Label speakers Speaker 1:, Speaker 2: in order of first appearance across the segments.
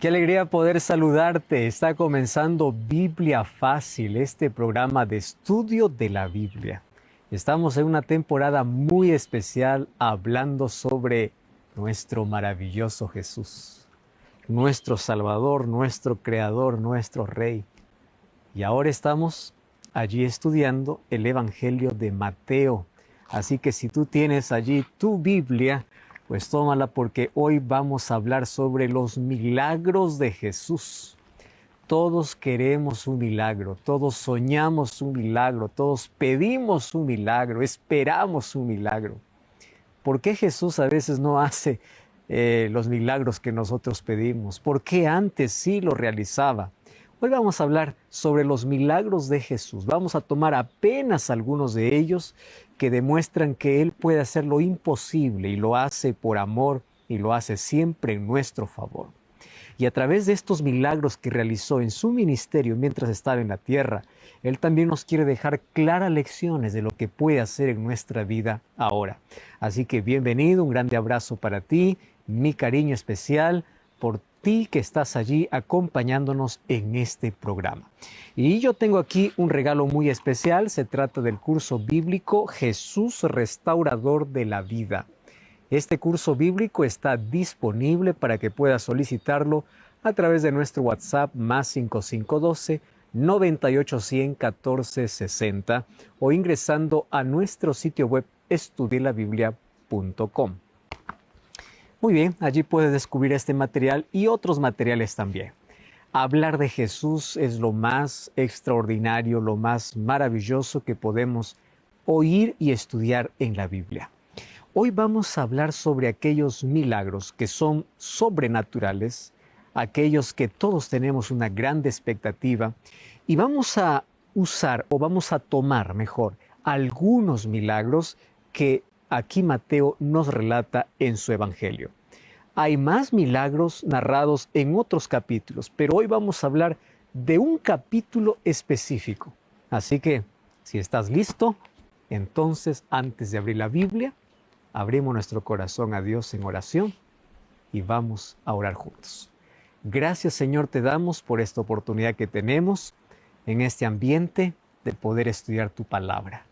Speaker 1: Qué alegría poder saludarte. Está comenzando Biblia Fácil, este programa de estudio de la Biblia. Estamos en una temporada muy especial hablando sobre nuestro maravilloso Jesús, nuestro Salvador, nuestro Creador, nuestro Rey. Y ahora estamos allí estudiando el Evangelio de Mateo. Así que si tú tienes allí tu Biblia, pues tómala porque hoy vamos a hablar sobre los milagros de Jesús. Todos queremos un milagro, todos soñamos un milagro, todos pedimos un milagro, esperamos un milagro. ¿Por qué Jesús a veces no hace los milagros que nosotros pedimos? ¿Por qué antes sí lo realizaba? Hoy vamos a hablar sobre los milagros de Jesús. Vamos a tomar apenas algunos de ellos que demuestran que Él puede hacer lo imposible y lo hace por amor y lo hace siempre en nuestro favor. Y a través de estos milagros que realizó en su ministerio mientras estaba en la tierra, Él también nos quiere dejar claras lecciones de lo que puede hacer en nuestra vida ahora. Así que bienvenido, un grande abrazo para ti, mi cariño especial por ti que estás allí acompañándonos en este programa. Y yo tengo aquí un regalo muy especial, se trata del curso bíblico Jesús Restaurador de la Vida. Este curso bíblico está disponible para que puedas solicitarlo a través de nuestro WhatsApp más 5512 9810 1460 o ingresando a nuestro sitio web estudielabiblia.com. Muy bien, allí puedes descubrir este material y otros materiales también. Hablar de Jesús es lo más extraordinario, lo más maravilloso que podemos oír y estudiar en la Biblia. Hoy vamos a hablar sobre aquellos milagros que son sobrenaturales, aquellos que todos tenemos una gran expectativa, y vamos a usar o vamos a tomar mejor algunos milagros que aquí Mateo nos relata en su Evangelio. Hay más milagros narrados en otros capítulos, pero hoy vamos a hablar de un capítulo específico. Así que, si estás listo, entonces antes de abrir la Biblia, abrimos nuestro corazón a Dios en oración y vamos a orar juntos. Gracias, Señor, te damos por esta oportunidad que tenemos en este ambiente de poder estudiar tu palabra.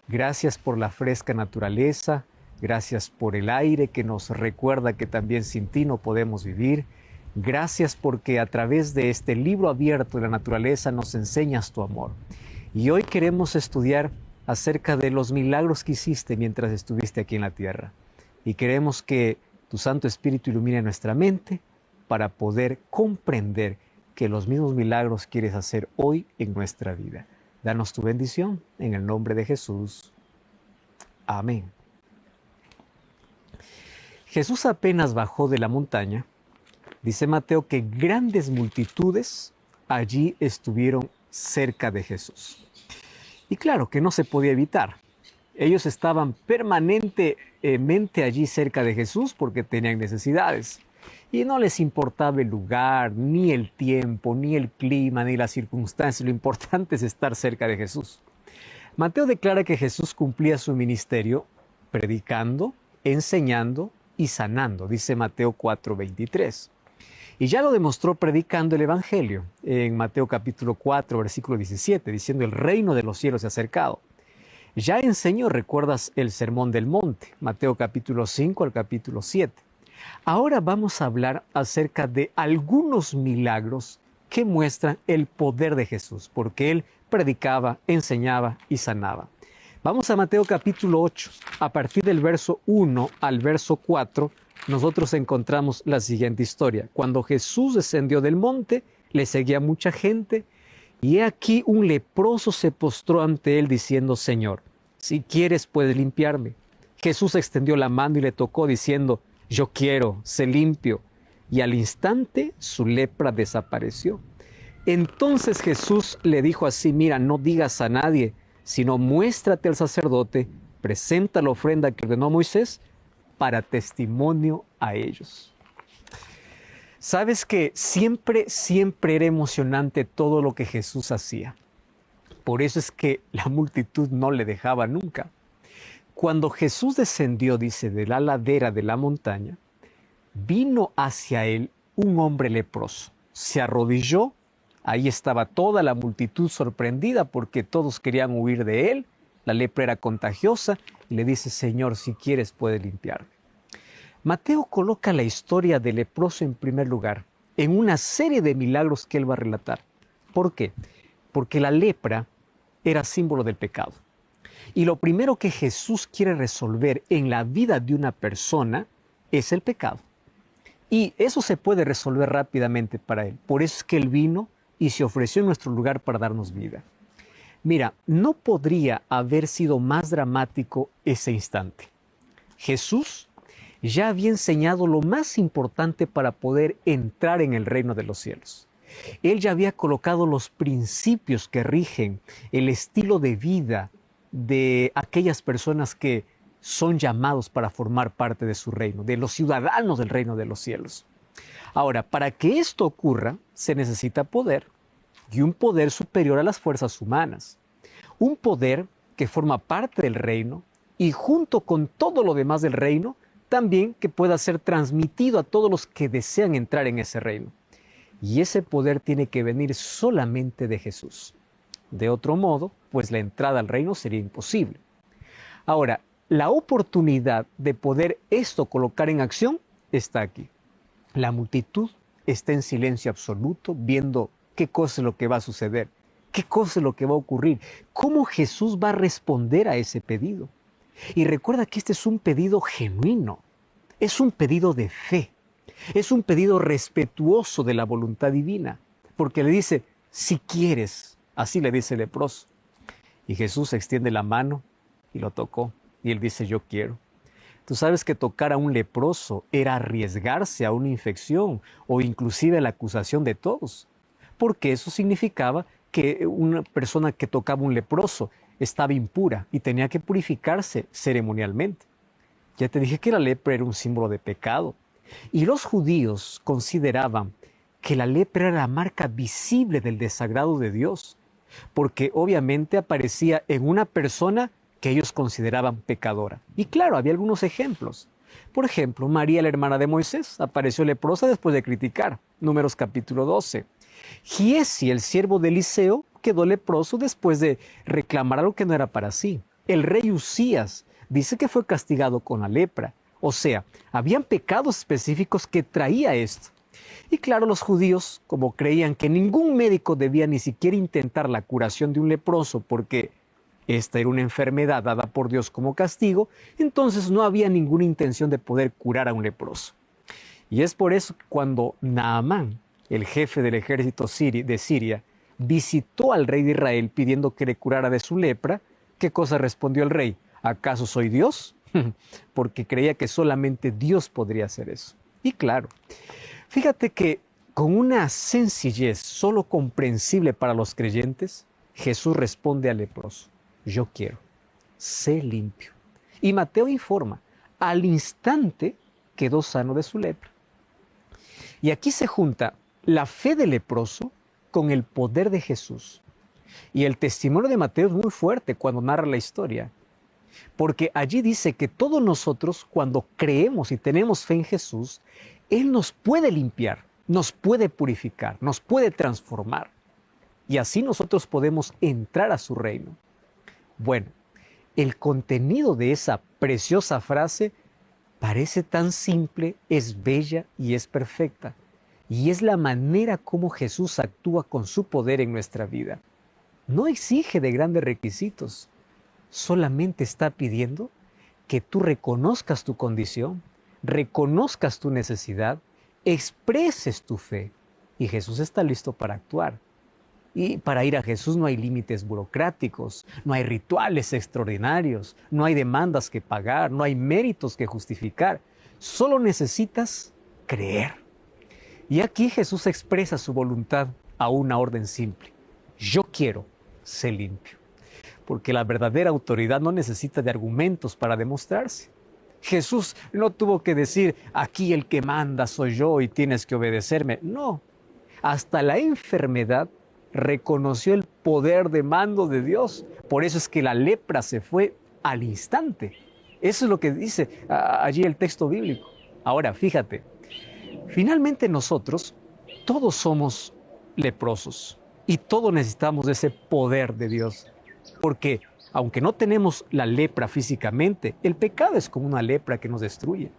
Speaker 1: Gracias por la fresca naturaleza, gracias por el aire que nos recuerda que también sin ti no podemos vivir. Gracias porque a través de este libro abierto de la naturaleza nos enseñas tu amor. Y hoy queremos estudiar acerca de los milagros que hiciste mientras estuviste aquí en la tierra. Y queremos que tu Santo Espíritu ilumine nuestra mente para poder comprender que los mismos milagros quieres hacer hoy en nuestra vida. Danos tu bendición en el nombre de Jesús. Amén. Jesús apenas bajó de la montaña. Dice Mateo que grandes multitudes allí estuvieron cerca de Jesús. Y claro que no se podía evitar. Ellos estaban permanentemente allí cerca de Jesús porque tenían necesidades. Y no les importaba el lugar, ni el tiempo, ni el clima, ni las circunstancias. Lo importante es estar cerca de Jesús. Mateo declara que Jesús cumplía su ministerio predicando, enseñando y sanando, dice Mateo 4:23. Y ya lo demostró predicando el Evangelio en Mateo capítulo 4, versículo 17, diciendo: el reino de los cielos se ha acercado. Ya enseñó, recuerdas, el Sermón del Monte, Mateo capítulo 5 al capítulo 7. Ahora vamos a hablar acerca de algunos milagros que muestran el poder de Jesús, porque Él predicaba, enseñaba y sanaba. Vamos a Mateo capítulo 8, a partir del verso 1 al verso 4, nosotros encontramos la siguiente historia. Cuando Jesús descendió del monte, le seguía mucha gente, y he aquí un leproso se postró ante él diciendo: Señor, si quieres puedes limpiarme. Jesús extendió la mano y le tocó diciendo: yo quiero, sé limpio. Y al instante su lepra desapareció. Entonces Jesús le dijo así: mira, no digas a nadie, sino muéstrate al sacerdote, presenta la ofrenda que ordenó Moisés para testimonio a ellos. Sabes que siempre era emocionante todo lo que Jesús hacía. Por eso es que la multitud no le dejaba nunca. Cuando Jesús descendió, dice, de la ladera de la montaña, vino hacia él un hombre leproso. Se arrodilló, ahí estaba toda la multitud sorprendida porque todos querían huir de él. La lepra era contagiosa y le dice, Señor, si quieres puedes limpiarme. Mateo coloca la historia del leproso en primer lugar, en una serie de milagros que él va a relatar. ¿Por qué? Porque la lepra era símbolo del pecado. Y lo primero que Jesús quiere resolver en la vida de una persona es el pecado. Y eso se puede resolver rápidamente para él. Por eso es que él vino y se ofreció en nuestro lugar para darnos vida. Mira, no podría haber sido más dramático ese instante. Jesús ya había enseñado lo más importante para poder entrar en el reino de los cielos. Él ya había colocado los principios que rigen el estilo de vida de aquellas personas que son llamados para formar parte de su reino, de los ciudadanos del reino de los cielos. Ahora, para que esto ocurra, se necesita poder, y un poder superior a las fuerzas humanas. Un poder que forma parte del reino y junto con todo lo demás del reino, también que pueda ser transmitido a todos los que desean entrar en ese reino. Y ese poder tiene que venir solamente de Jesús. De otro modo, pues la entrada al reino sería imposible. Ahora, la oportunidad de poder esto colocar en acción está aquí. La multitud está en silencio absoluto, viendo qué cosa es lo que va a suceder, qué cosa es lo que va a ocurrir, cómo Jesús va a responder a ese pedido. Y recuerda que este es un pedido genuino, es un pedido de fe, es un pedido respetuoso de la voluntad divina, porque le dice, si quieres, así le dice el leproso. Y Jesús extiende la mano y lo tocó, y él dice, yo quiero. Tú sabes que tocar a un leproso era arriesgarse a una infección o inclusive a la acusación de todos, porque eso significaba que una persona que tocaba a un leproso estaba impura y tenía que purificarse ceremonialmente. Ya te dije que la lepra era un símbolo de pecado, y los judíos consideraban que la lepra era la marca visible del desagrado de Dios, porque obviamente aparecía en una persona que ellos consideraban pecadora. Y claro, había algunos ejemplos. Por ejemplo, María, la hermana de Moisés, apareció leprosa después de criticar. Números capítulo 12. Giesi, el siervo de Eliseo, quedó leproso después de reclamar algo que no era para sí. El rey Usías dice que fue castigado con la lepra. O sea, habían pecados específicos que traía esto. Y claro, los judíos, como creían que ningún médico debía ni siquiera intentar la curación de un leproso porque esta era una enfermedad dada por Dios como castigo, entonces no había ninguna intención de poder curar a un leproso. Y es por eso que cuando Naamán, el jefe del ejército de Siria, visitó al rey de Israel pidiendo que le curara de su lepra, ¿qué cosa respondió el rey? ¿Acaso soy Dios? Porque creía que solamente Dios podría hacer eso. Y claro, fíjate que con una sencillez solo comprensible para los creyentes, Jesús responde al leproso, yo quiero, sé limpio. Y Mateo informa, al instante quedó sano de su lepra. Y aquí se junta la fe del leproso con el poder de Jesús. Y el testimonio de Mateo es muy fuerte cuando narra la historia, porque allí dice que todos nosotros, cuando creemos y tenemos fe en Jesús, Él nos puede limpiar, nos puede purificar, nos puede transformar. Y así nosotros podemos entrar a su reino. Bueno, el contenido de esa preciosa frase parece tan simple, es bella y es perfecta. Y es la manera como Jesús actúa con su poder en nuestra vida. No exige de grandes requisitos, solamente está pidiendo que tú reconozcas tu condición, reconozcas tu necesidad, expreses tu fe. Y Jesús está listo para actuar. Y para ir a Jesús no hay límites burocráticos, no hay rituales extraordinarios, no hay demandas que pagar, no hay méritos que justificar. Solo necesitas creer. Y aquí Jesús expresa su voluntad a una orden simple. Yo quiero ser limpio. Porque la verdadera autoridad no necesita de argumentos para demostrarse. Jesús no tuvo que decir, aquí el que manda soy yo y tienes que obedecerme. No, hasta la enfermedad reconoció el poder de mando de Dios. Por eso es que la lepra se fue al instante. Eso es lo que dice allí el texto bíblico. Ahora, fíjate Finalmente nosotros, todos somos leprosos y todos necesitamos de ese poder de Dios. Porque aunque no tenemos la lepra físicamente, el pecado es como una lepra que nos destruye.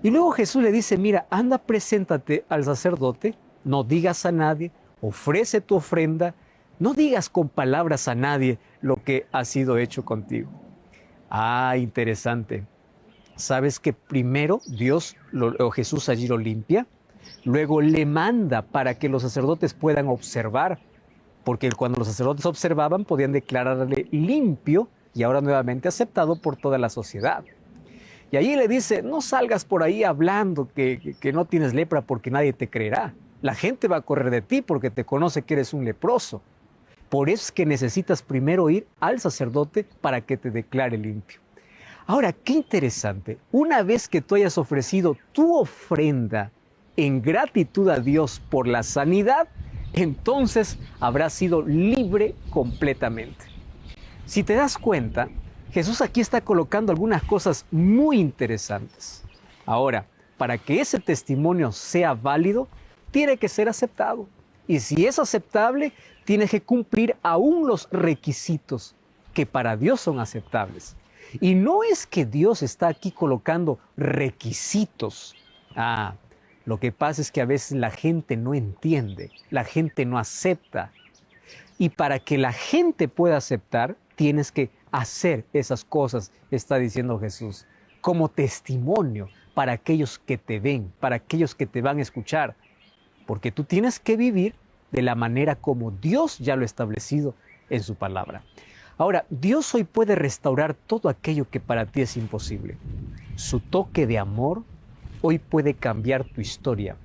Speaker 1: Y luego Jesús le dice, mira, anda, preséntate al sacerdote, no digas a nadie, ofrece tu ofrenda, no digas con palabras a nadie lo que ha sido hecho contigo. Ah, interesante. ¿Sabes que primero Jesús allí lo limpia? Luego le manda para que los sacerdotes puedan observar, porque cuando los sacerdotes observaban podían declararle limpio y ahora nuevamente aceptado por toda la sociedad. Y allí le dice, no salgas por ahí hablando que no tienes lepra porque nadie te creerá. La gente va a correr de ti porque te conoce que eres un leproso. Por eso es que necesitas primero ir al sacerdote para que te declare limpio. Ahora, qué interesante, una vez que tú hayas ofrecido tu ofrenda en gratitud a Dios por la sanidad, entonces habrás sido libre completamente. Si te das cuenta, Jesús aquí está colocando algunas cosas muy interesantes. Ahora, para que ese testimonio sea válido, tiene que ser aceptado. Y si es aceptable, tiene que cumplir aún los requisitos que para Dios son aceptables. Y no es que Dios está aquí colocando requisitos. Lo que pasa es que a veces la gente no entiende, la gente no acepta. Y para que la gente pueda aceptar, tienes que hacer esas cosas, está diciendo Jesús, como testimonio para aquellos que te ven, para aquellos que te van a escuchar. Porque tú tienes que vivir de la manera como Dios ya lo ha establecido en su palabra. Ahora, Dios hoy puede restaurar todo aquello que para ti es imposible. Su toque de amor hoy puede cambiar tu historia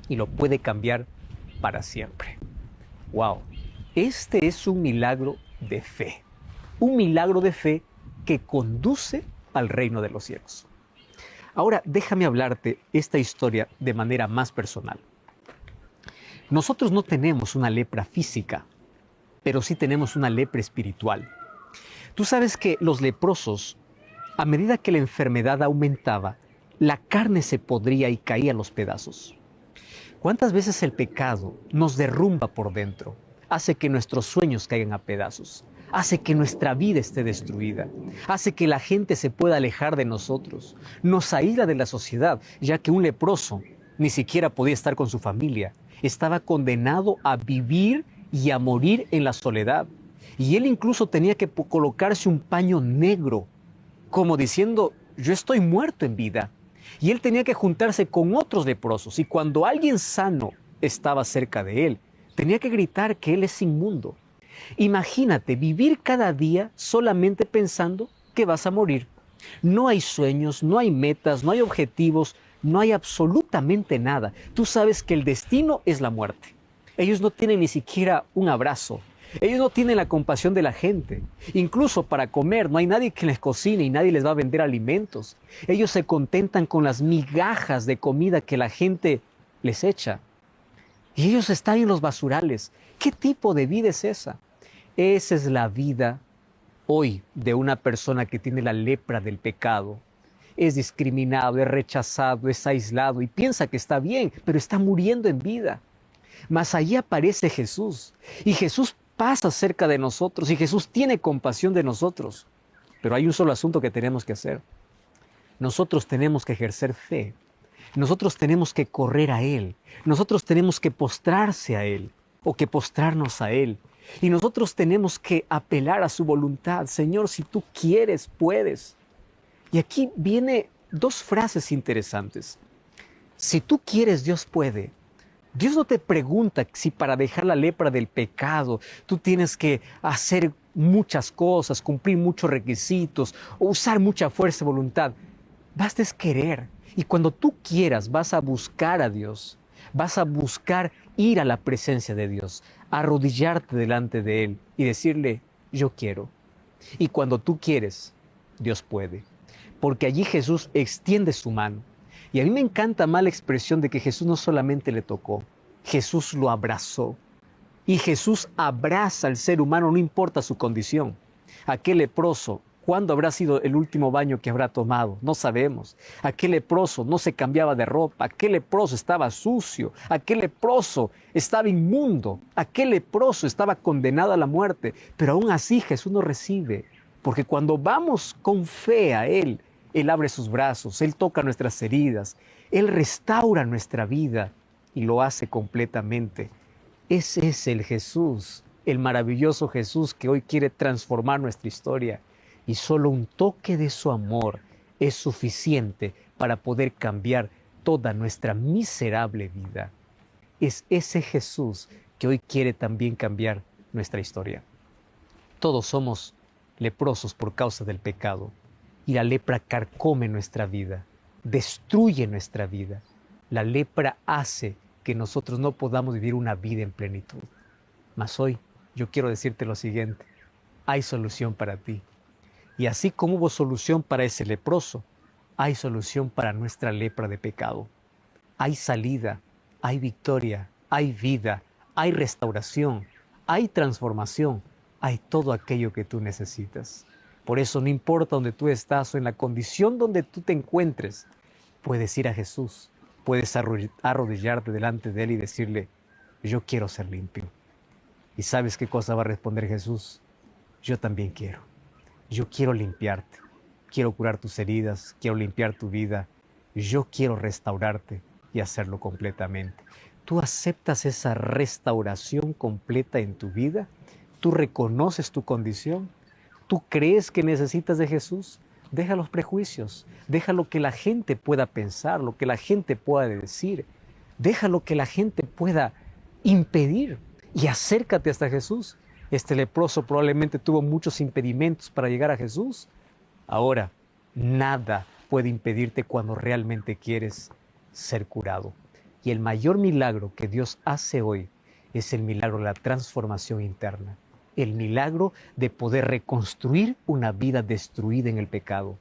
Speaker 1: y lo puede cambiar para siempre. ¡Wow! Este es un milagro de fe. Un milagro de fe que conduce al reino de los cielos. Ahora, déjame hablarte esta historia de manera más personal. Nosotros no tenemos una lepra física, pero sí tenemos una lepra espiritual. Tú sabes que los leprosos, a medida que la enfermedad aumentaba, la carne se podría y caía a los pedazos. ¿Cuántas veces el pecado nos derrumba por dentro? Hace que nuestros sueños caigan a pedazos, hace que nuestra vida esté destruida, hace que la gente se pueda alejar de nosotros, nos aísla de la sociedad, ya que un leproso ni siquiera podía estar con su familia, estaba condenado a vivir y a morir en la soledad. Y él incluso tenía que colocarse un paño negro, como diciendo, yo estoy muerto en vida. Y él tenía que juntarse con otros leprosos, y cuando alguien sano estaba cerca de él, tenía que gritar que él es inmundo. Imagínate vivir cada día solamente pensando que vas a morir. No hay sueños, no hay metas, no hay objetivos, no hay absolutamente nada. Tú sabes que el destino es la muerte. Ellos no tienen ni siquiera un abrazo. Ellos no tienen la compasión de la gente. Incluso para comer no hay nadie que les cocine y nadie les va a vender alimentos. Ellos se contentan con las migajas de comida que la gente les echa. Y ellos están en los basurales. ¿Qué tipo de vida es esa? Esa es la vida hoy de una persona que tiene la lepra del pecado. Es discriminado, es rechazado, es aislado y piensa que está bien, pero está muriendo en vida. Mas allí aparece Jesús y Jesús pasa cerca de nosotros y Jesús tiene compasión de nosotros. Pero hay un solo asunto que tenemos que hacer. Nosotros tenemos que ejercer fe. Nosotros tenemos que correr a Él. Nosotros tenemos que postrarse a Él o que postrarnos a Él. Y nosotros tenemos que apelar a su voluntad. Señor, si tú quieres, puedes. Y aquí viene dos frases interesantes. Si tú quieres, Dios puede. Dios no te pregunta si para dejar la lepra del pecado tú tienes que hacer muchas cosas, cumplir muchos requisitos o usar mucha fuerza y voluntad. Basta es querer. Y cuando tú quieras, vas a buscar a Dios. Vas a buscar ir a la presencia de Dios, arrodillarte delante de Él y decirle, yo quiero. Y cuando tú quieres, Dios puede. Porque allí Jesús extiende su mano. Y a mí me encanta más la expresión de que Jesús no solamente le tocó, Jesús lo abrazó. Y Jesús abraza al ser humano, no importa su condición. Aquel leproso, ¿Cuándo habrá sido el último baño que habrá tomado? No sabemos. Aquel leproso no se cambiaba de ropa, aquel leproso estaba sucio, aquel leproso estaba inmundo, aquel leproso estaba condenado a la muerte, pero aún así Jesús nos recibe, porque cuando vamos con fe a Él, Él abre sus brazos, Él toca nuestras heridas, Él restaura nuestra vida y lo hace completamente. Ese es el Jesús, el maravilloso Jesús que hoy quiere transformar nuestra historia. Y solo un toque de su amor es suficiente para poder cambiar toda nuestra miserable vida. Es ese Jesús que hoy quiere también cambiar nuestra historia. Todos somos leprosos por causa del pecado y la lepra carcome nuestra vida, destruye nuestra vida. La lepra hace que nosotros no podamos vivir una vida en plenitud. Mas hoy yo quiero decirte lo siguiente: hay solución para ti. Y así como hubo solución para ese leproso, hay solución para nuestra lepra de pecado. Hay salida, hay victoria, hay vida, hay restauración, hay transformación, hay todo aquello que tú necesitas. Por eso no importa dónde tú estás o en la condición donde tú te encuentres, puedes ir a Jesús, puedes arrodillarte delante de Él y decirle: yo quiero ser limpio. ¿Y sabes qué cosa va a responder Jesús? Yo también quiero. Yo quiero limpiarte, quiero curar tus heridas, quiero limpiar tu vida, yo quiero restaurarte y hacerlo completamente. ¿Tú aceptas esa restauración completa en tu vida? ¿Tú reconoces tu condición? ¿Tú crees que necesitas de Jesús? Deja los prejuicios, deja lo que la gente pueda pensar, lo que la gente pueda decir, deja lo que la gente pueda impedir y acércate hasta Jesús. Este leproso probablemente tuvo muchos impedimentos para llegar a Jesús. Ahora, nada puede impedirte cuando realmente quieres ser curado. Y el mayor milagro que Dios hace hoy es el milagro de la transformación interna. El milagro de poder reconstruir una vida destruida en el pecado.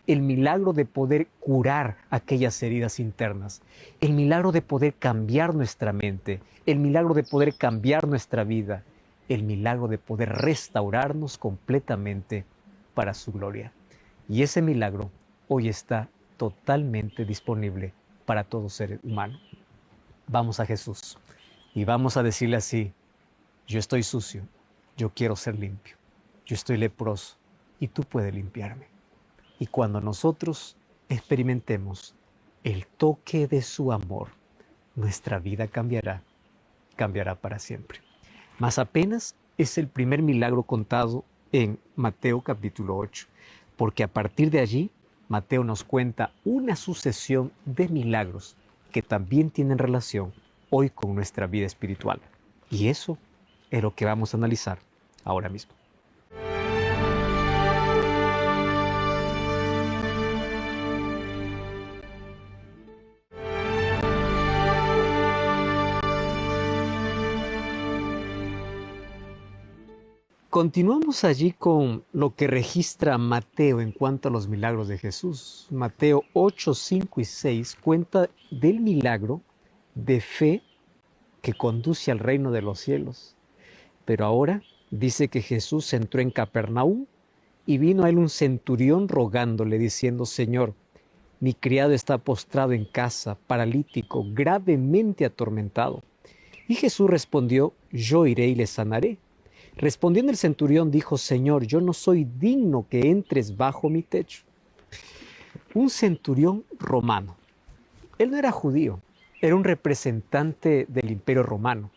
Speaker 1: El milagro de poder curar aquellas heridas internas. El milagro de poder cambiar nuestra mente. El milagro de poder cambiar nuestra vida. El milagro de poder restaurarnos completamente para su gloria. Y ese milagro hoy está totalmente disponible para todo ser humano. Vamos a Jesús y vamos a decirle así: yo estoy sucio, yo quiero ser limpio, yo estoy leproso y tú puedes limpiarme. Y cuando nosotros experimentemos el toque de su amor, nuestra vida cambiará para siempre. Mas apenas es el primer milagro contado en Mateo capítulo 8, porque a partir de allí Mateo nos cuenta una sucesión de milagros que también tienen relación hoy con nuestra vida espiritual. Y eso es lo que vamos a analizar ahora mismo. Continuamos allí con lo que registra Mateo en cuanto a los milagros de Jesús. Mateo 8, 5 y 6 cuenta del milagro de fe que conduce al reino de los cielos. Pero ahora dice que Jesús entró en Capernaum y vino a él un centurión rogándole, diciendo: Señor, mi criado está postrado en casa, paralítico, gravemente atormentado. Y Jesús respondió: yo iré y le sanaré. Respondiendo el centurión dijo: Señor, yo no soy digno que entres bajo mi techo. Un centurión romano. Él no era judío, era un representante del Imperio Romano.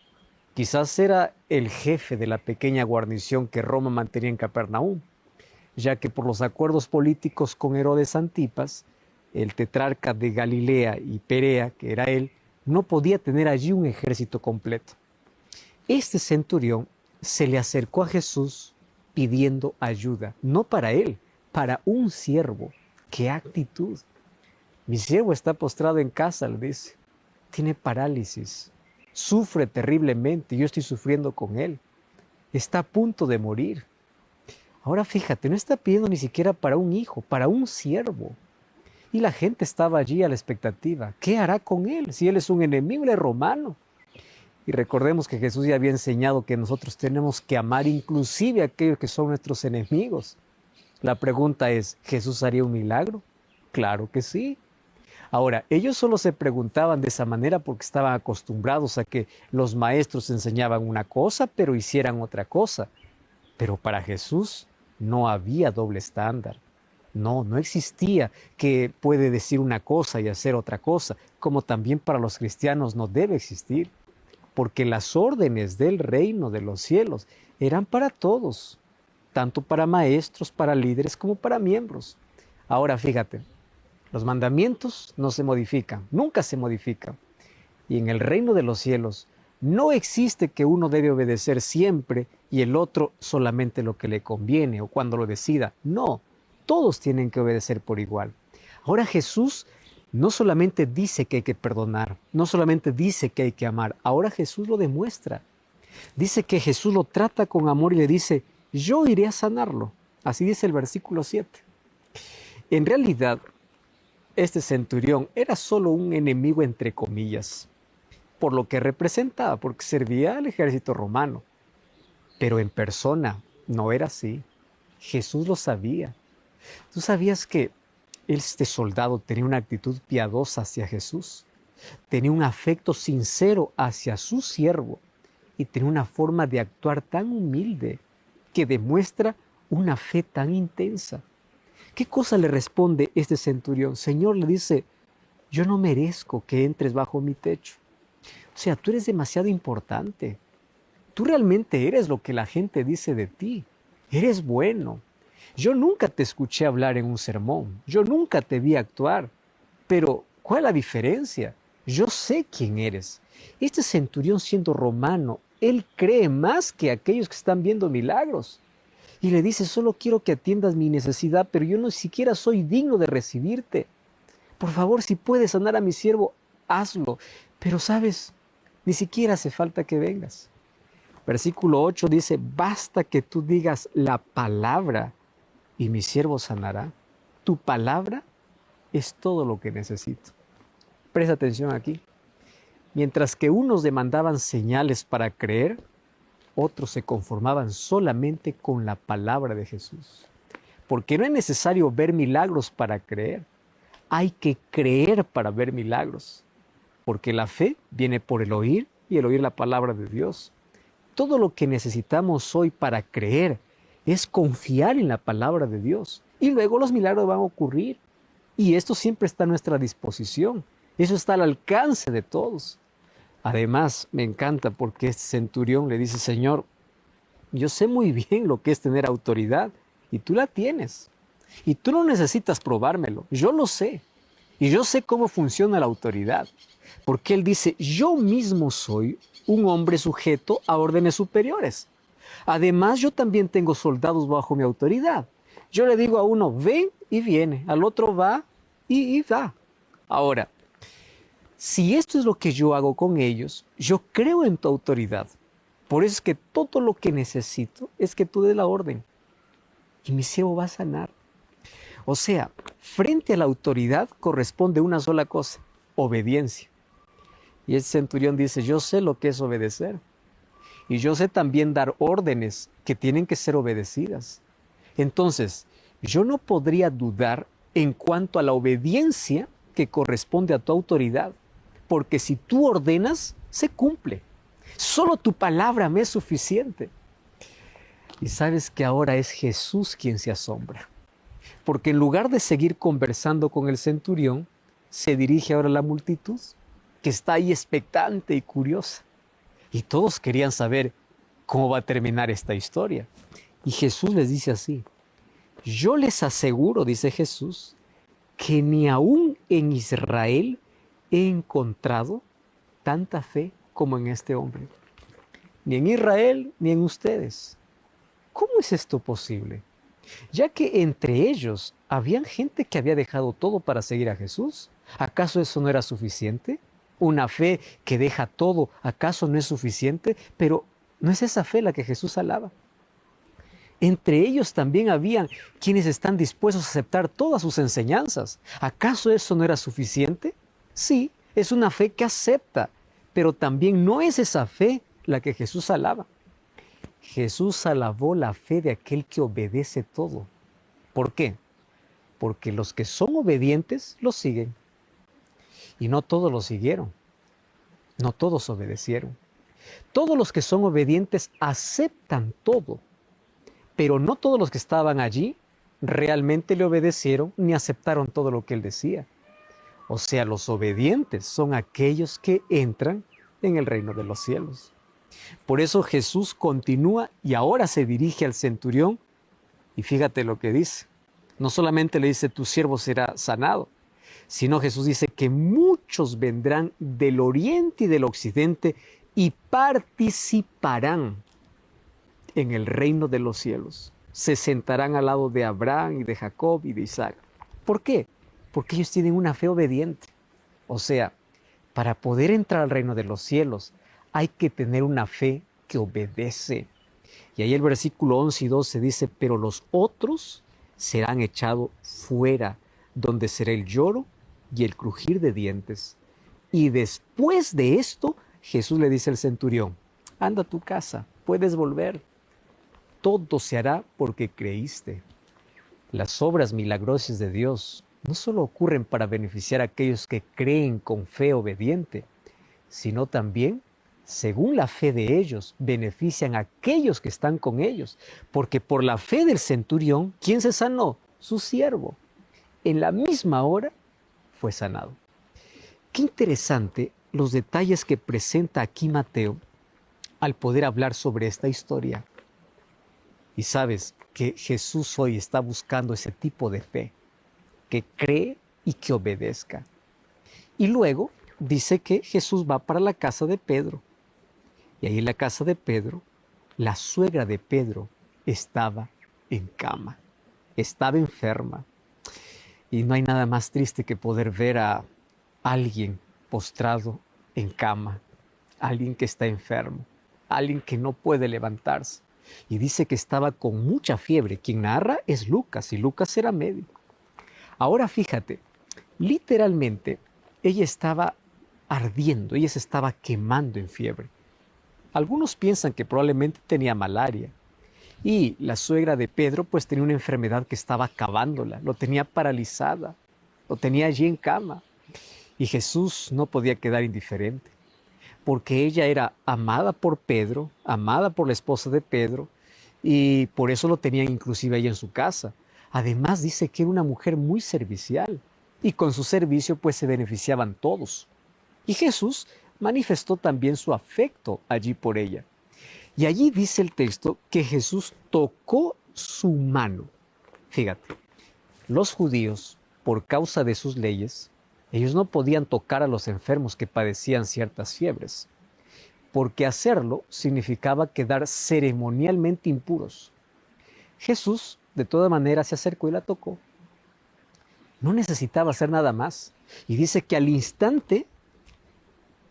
Speaker 1: Quizás era el jefe de la pequeña guarnición que Roma mantenía en Capernaum, ya que por los acuerdos políticos con Herodes Antipas, el tetrarca de Galilea y Perea, que era él, no podía tener allí un ejército completo. Este centurión se le acercó a Jesús pidiendo ayuda, no para él, para un siervo. ¡Qué actitud! Mi siervo está postrado en casa, le dice. Tiene parálisis, sufre terriblemente, yo estoy sufriendo con él. Está a punto de morir. Ahora fíjate, no está pidiendo ni siquiera para un hijo, para un siervo. Y la gente estaba allí a la expectativa. ¿Qué hará con él si él es un enemigo, él es romano? Y recordemos que Jesús ya había enseñado que nosotros tenemos que amar inclusive a aquellos que son nuestros enemigos. La pregunta es, ¿Jesús haría un milagro? Claro que sí. Ahora, ellos solo se preguntaban de esa manera porque estaban acostumbrados a que los maestros enseñaban una cosa, pero hicieran otra cosa. Pero para Jesús no había doble estándar. No, no existía que puede decir una cosa y hacer otra cosa, como también para los cristianos no debe existir, porque las órdenes del reino de los cielos eran para todos, tanto para maestros, para líderes, como para miembros. Ahora fíjate, los mandamientos no se modifican, nunca se modifican. Y en el reino de los cielos no existe que uno debe obedecer siempre y el otro solamente lo que le conviene o cuando lo decida. No, todos tienen que obedecer por igual. Ahora Jesús no solamente dice que hay que perdonar, no solamente dice que hay que amar, ahora Jesús lo demuestra. Dice que Jesús lo trata con amor y le dice, yo iré a sanarlo. Así dice el versículo 7. En realidad, este centurión era solo un enemigo entre comillas, por lo que representaba, porque servía al ejército romano. Pero en persona no era así. Jesús lo sabía. ¿Tú sabías que este soldado tenía una actitud piadosa hacia Jesús? Tenía un afecto sincero hacia su siervo y tenía una forma de actuar tan humilde que demuestra una fe tan intensa. ¿Qué cosa le responde este centurión? Señor, le dice, yo no merezco que entres bajo mi techo. O sea, tú eres demasiado importante. Tú realmente eres lo que la gente dice de ti. Eres bueno. Yo nunca te escuché hablar en un sermón. Yo nunca te vi actuar. Pero, ¿cuál es la diferencia? Yo sé quién eres. Este centurión, siendo romano, él cree más que aquellos que están viendo milagros. Y le dice, solo quiero que atiendas mi necesidad, pero yo no siquiera soy digno de recibirte. Por favor, si puedes sanar a mi siervo, hazlo. Pero sabes, ni siquiera hace falta que vengas. Versículo 8 dice, basta que tú digas la palabra y mi siervo sanará. Tu palabra es todo lo que necesito. Presta atención aquí. Mientras que unos demandaban señales para creer, otros se conformaban solamente con la palabra de Jesús. Porque no es necesario ver milagros para creer. Hay que creer para ver milagros. Porque la fe viene por el oír y el oír la palabra de Dios. Todo lo que necesitamos hoy para creer es confiar en la palabra de Dios. Y luego los milagros van a ocurrir. Y esto siempre está a nuestra disposición. Eso está al alcance de todos. Además, me encanta porque este centurión le dice, Señor, yo sé muy bien lo que es tener autoridad y tú la tienes. Y tú no necesitas probármelo, yo lo sé. Y yo sé cómo funciona la autoridad. Porque él dice, yo mismo soy un hombre sujeto a órdenes superiores. Además, yo también tengo soldados bajo mi autoridad. Yo le digo a uno, ven y viene, al otro va y va. Ahora, si esto es lo que yo hago con ellos, yo creo en tu autoridad. Por eso es que todo lo que necesito es que tú des la orden. Y mi siervo va a sanar. O sea, frente a la autoridad corresponde una sola cosa, obediencia. Y el centurión dice, yo sé lo que es obedecer. Y yo sé también dar órdenes que tienen que ser obedecidas. Entonces, yo no podría dudar en cuanto a la obediencia que corresponde a tu autoridad. Porque si tú ordenas, se cumple. Solo tu palabra me es suficiente. Y sabes que ahora es Jesús quien se asombra. Porque en lugar de seguir conversando con el centurión, se dirige ahora a la multitud, que está ahí expectante y curiosa. Y todos querían saber cómo va a terminar esta historia. Y Jesús les dice así, yo les aseguro, dice Jesús, que ni aún en Israel he encontrado tanta fe como en este hombre. Ni en Israel, ni en ustedes. ¿Cómo es esto posible? Ya que entre ellos habían gente que había dejado todo para seguir a Jesús. ¿Acaso eso no era suficiente? Una fe que deja todo, ¿acaso no es suficiente? Pero no es esa fe la que Jesús alaba. Entre ellos también habían quienes están dispuestos a aceptar todas sus enseñanzas. ¿Acaso eso no era suficiente? Sí, es una fe que acepta, pero también no es esa fe la que Jesús alaba. Jesús alabó la fe de aquel que obedece todo. ¿Por qué? Porque los que son obedientes los siguen. Y no todos los siguieron. No todos obedecieron. Todos los que son obedientes aceptan todo. Pero no todos los que estaban allí realmente le obedecieron ni aceptaron todo lo que él decía. O sea, los obedientes son aquellos que entran en el reino de los cielos. Por eso Jesús continúa y ahora se dirige al centurión y fíjate lo que dice. No solamente le dice, tu siervo será sanado, sino Jesús dice que muchos vendrán del oriente y del occidente y participarán en el reino de los cielos. Se sentarán al lado de Abraham y de Jacob y de Isaac. ¿Por qué? Porque ellos tienen una fe obediente. O sea, para poder entrar al reino de los cielos hay que tener una fe que obedece. Y ahí el versículo 11 y 12 dice, pero los otros serán echados fuera, donde será el lloro y el crujir de dientes. Y después de esto, Jesús le dice al centurión, anda a tu casa, puedes volver. Todo se hará porque creíste. Las obras milagrosas de Dios no solo ocurren para beneficiar a aquellos que creen con fe obediente, sino también, según la fe de ellos, benefician a aquellos que están con ellos. Porque por la fe del centurión, ¿quién se sanó? Su siervo. En la misma hora fue sanado. Qué interesante los detalles que presenta aquí Mateo al poder hablar sobre esta historia. Y sabes que Jesús hoy está buscando ese tipo de fe, que cree y que obedezca. Y luego dice que Jesús va para la casa de Pedro. Y ahí en la casa de Pedro, la suegra de Pedro estaba en cama, estaba enferma. Y no hay nada más triste que poder ver a alguien postrado en cama, alguien que está enfermo, alguien que no puede levantarse. Y dice que estaba con mucha fiebre. Quien narra es Lucas, y Lucas era médico. Ahora fíjate, literalmente ella estaba ardiendo, ella se estaba quemando en fiebre. Algunos piensan que probablemente tenía malaria. Y la suegra de Pedro pues tenía una enfermedad que estaba acabándola, lo tenía paralizada, lo tenía allí en cama. Y Jesús no podía quedar indiferente, porque ella era amada por Pedro, amada por la esposa de Pedro, y por eso lo tenían inclusive ahí en su casa. Además dice que era una mujer muy servicial, y con su servicio pues se beneficiaban todos. Y Jesús manifestó también su afecto allí por ella. Y allí dice el texto que Jesús tocó su mano. Fíjate, los judíos, por causa de sus leyes, ellos no podían tocar a los enfermos que padecían ciertas fiebres, porque hacerlo significaba quedar ceremonialmente impuros. Jesús, de todas maneras, se acercó y la tocó. No necesitaba hacer nada más. Y dice que al instante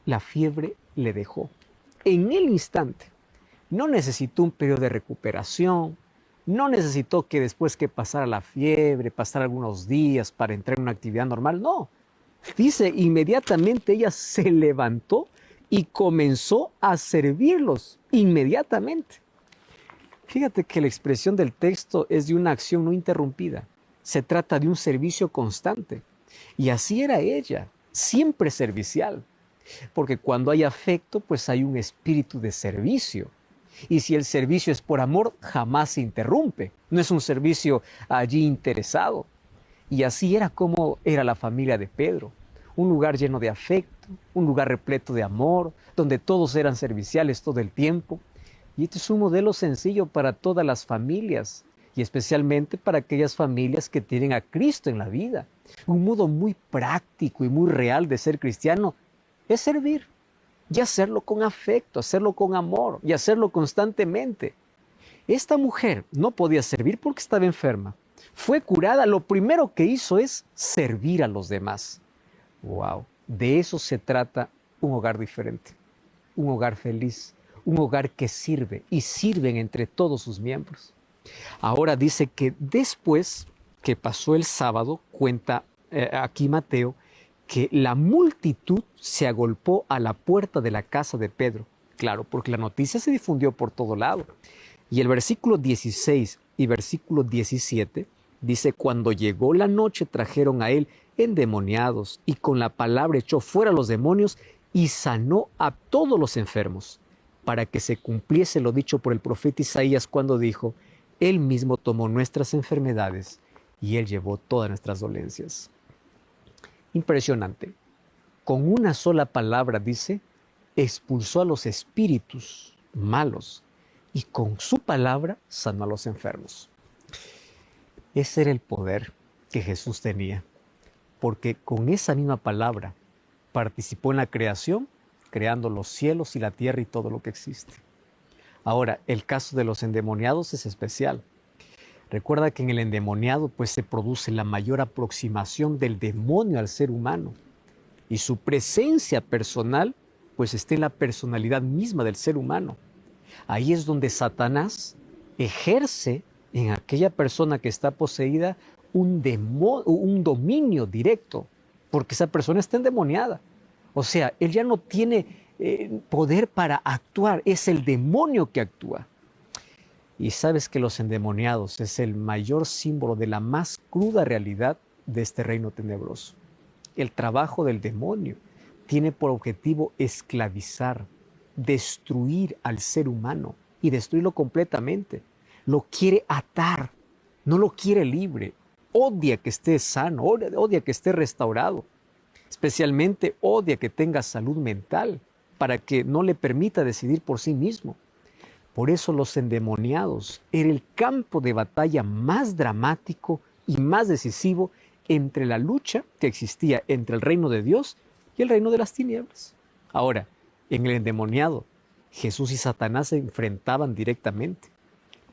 Speaker 1: la fiebre le dejó. En el instante. No necesitó un periodo de recuperación, no necesitó que después que pasara la fiebre, pasar algunos días para entrar en una actividad normal, no. Dice, inmediatamente ella se levantó y comenzó a servirlos, inmediatamente. Fíjate que la expresión del texto es de una acción no interrumpida. Se trata de un servicio constante. Y así era ella, siempre servicial. Porque cuando hay afecto, pues hay un espíritu de servicio. Y si el servicio es por amor, jamás se interrumpe. No es un servicio allí interesado. Y así era como era la familia de Pedro. Un lugar lleno de afecto, un lugar repleto de amor, donde todos eran serviciales todo el tiempo. Y este es un modelo sencillo para todas las familias, y especialmente para aquellas familias que tienen a Cristo en la vida. Un modo muy práctico y muy real de ser cristiano es servir. Y hacerlo con afecto, hacerlo con amor y hacerlo constantemente. Esta mujer no podía servir porque estaba enferma. Fue curada, lo primero que hizo es servir a los demás. ¡Wow! De eso se trata un hogar diferente, un hogar feliz, un hogar que sirve y sirven entre todos sus miembros. Ahora dice que después que pasó el sábado, cuenta aquí Mateo, que la multitud se agolpó a la puerta de la casa de Pedro. Claro, porque la noticia se difundió por todo lado. Y el versículo 16 y versículo 17 Dice, cuando llegó la noche trajeron a él endemoniados y con la palabra echó fuera a los demonios y sanó a todos los enfermos, para que se cumpliese lo dicho por el profeta Isaías cuando dijo, él mismo tomó nuestras enfermedades y él llevó todas nuestras dolencias. Impresionante. Con una sola palabra, dice, expulsó a los espíritus malos y con su palabra sanó a los enfermos. Ese era el poder que Jesús tenía, porque con esa misma palabra participó en la creación, creando los cielos y la tierra y todo lo que existe. Ahora, el caso de los endemoniados es especial. Recuerda que en el endemoniado pues se produce la mayor aproximación del demonio al ser humano y su presencia personal pues está en la personalidad misma del ser humano. Ahí es donde Satanás ejerce en aquella persona que está poseída un dominio directo, porque esa persona está endemoniada. O sea, él ya no tiene poder para actuar, es el demonio que actúa. Y sabes que los endemoniados es el mayor símbolo de la más cruda realidad de este reino tenebroso. El trabajo del demonio tiene por objetivo esclavizar, destruir al ser humano y destruirlo completamente. Lo quiere atar, no lo quiere libre. Odia que esté sano, odia que esté restaurado. Especialmente odia que tenga salud mental para que no le permita decidir por sí mismo. Por eso los endemoniados era el campo de batalla más dramático y más decisivo entre la lucha que existía entre el reino de Dios y el reino de las tinieblas. Ahora, en el endemoniado, Jesús y Satanás se enfrentaban directamente,